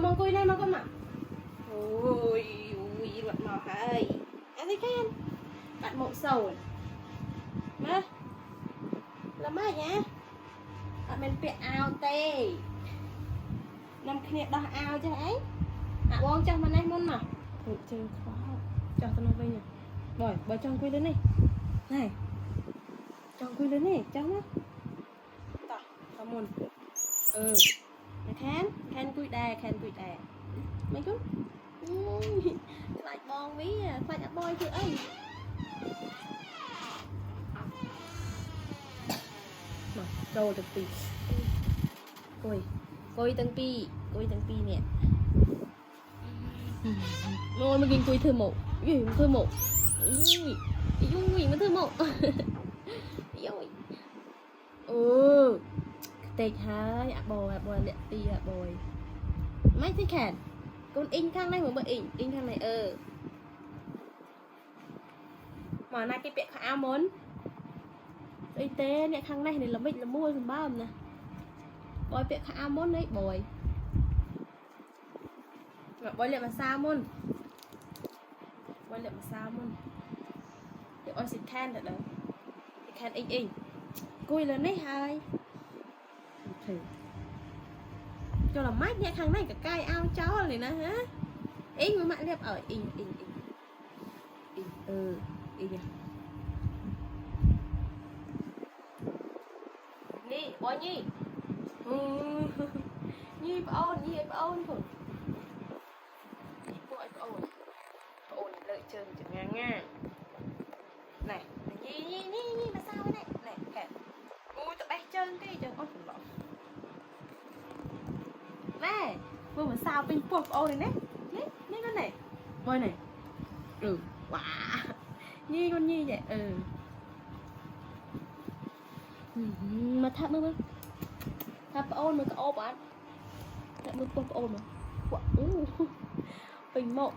Mong cùi này mà con mà. Ôi ui bạn màu hay. Anh thấy khen. Bạn mộng sầu. Má. Là má nhá. Bạn mình bị ao tê. Nằm kia đo ao chứ ấy. À bông cho mà này môn mà. Ủa chơi khó. Cho tao nó vây nhỉ. Bồi trong cùi lên đi. Này. Trong cùi lên đi, trong á. Tao, tao môn. Khen cùi đè mấy con lại bon ví phải đã bôi chứ ấy mà rồi được tì coi tăng pi nè rồi mà kinh cùi thơ mộ gì mà thơ mộ ui mà thơ mộ tịch hả bồi lẹ tì bồi mấy cái khản con in thang này mà in thang này mà này cái bẹ áo món y tế nè thang này thì là mình là mua dùng bao nè bồi bẹ áo món đấy bồi lẹ mà sao môn để ôi xịt khan được đấy khan in cùi lên đấy hai thử cho là mát nha thằng này cả cay ao chó này nè hả ý mà mẹ liệp ở in nhi bói nhi nhi ôn thôi ôn lợi chân chẳng ngang ngang này nhi mà sao này kẹt ui tụi bay chân cái chân ôi phồng lọ nè vừa mà sao pin pop ô này nè con này coi này wow nhi con nhi vậy mà thắp mưa thắp ôn mà có ô bạn thắp mưa pop ôn mà wow bình mộng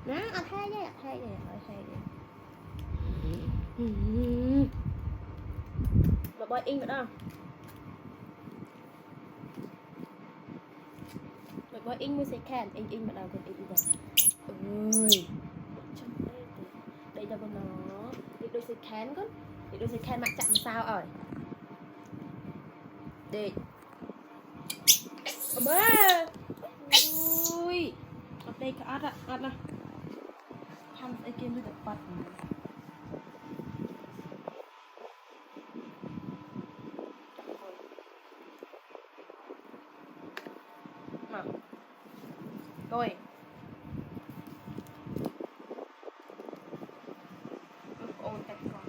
đó thay vậy mà bơi in vậy đó bơi in mới sẽ khen in mà nào còn in vậy ơi đây là con nó để đôi sẽ khen con để đôi sẽ khen mặt chạm sao ở để bơ ui ở đây có ớt nè thăm cái kia mới được bật mà coi ôn tay con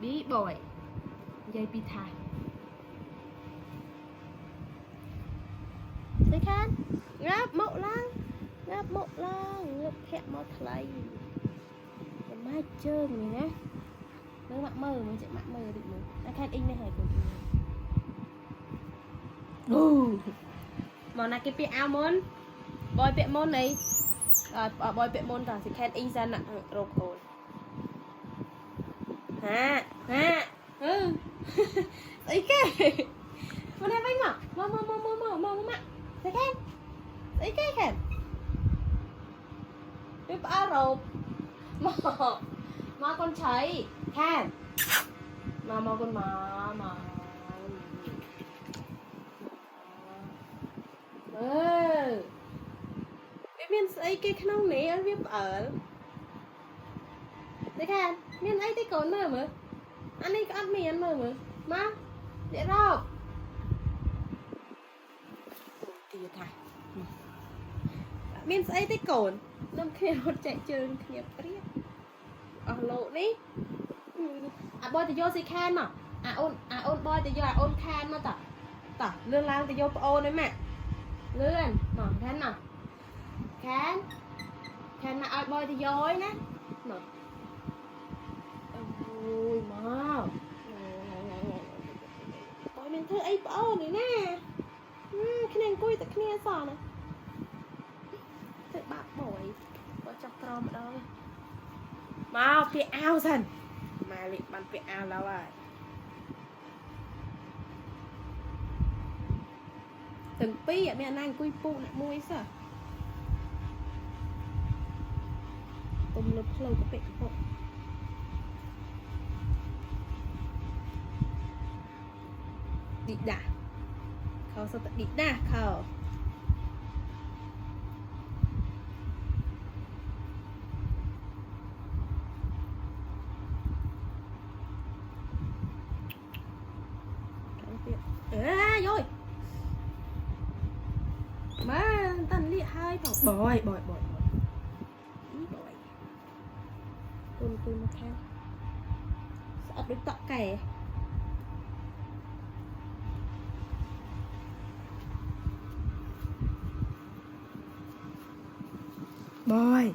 bí bội dây pi thai thấy khan ngáp mộ lang ngáp hẹn mọt lấy cái mai trơn này nè nó mặn mơ mình sẽ mặn mơ được mình nó khan in đây hả cô món này cái ao môn bòi bẹ môn này bòi bẹ môn rồi thì khan in ra nặng rồi rồi hả ấy cái con em anh mà mà thấy khen ấy cái khen biết ba rồi mà con thấy khen mà con mà biết miền ấy cái khăn này anh biết ở thấy khen miền ấy thấy còn nữa mà anh ấy có ăn mì ăn mơ mà để rồi tiệt thải miền ấy thấy cồn năm kia nó chạy chơi kia riết ở lộ đi boy thì vô si khan mà ôn boy thì vô ôn khan mà tả lươn lang thì vô ôn đấy mẹ lươn mà khan nào khan mà ai boy thì vô ấy nè mà ôi mà boy mình thưa ấy ôn này nè cái này cùi tại cái này sò này tự bạc bội chọc tròn đâu mau bị ao dần mà bị bắn bị ao đâu rồi từng pi ạ mẹ anh cùi pu lại môi sao tôm lấp lâu có bị không đi đã khâu sao đi đã khâu rồi má tần liệt hai bỏi bỏi tôi một theo sợ được tọt kẻ bỏi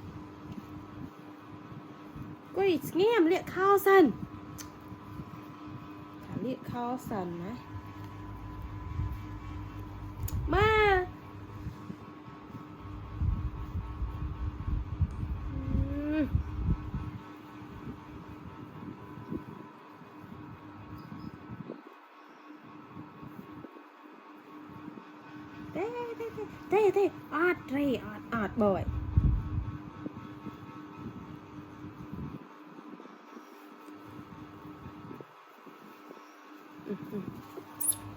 quỳ nghe em liệt khao sần liệt khao sần đấy ma thế ọt bội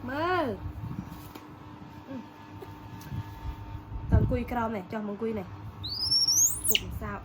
mơ tầm cùi crom này cho mong cùi này hụt sao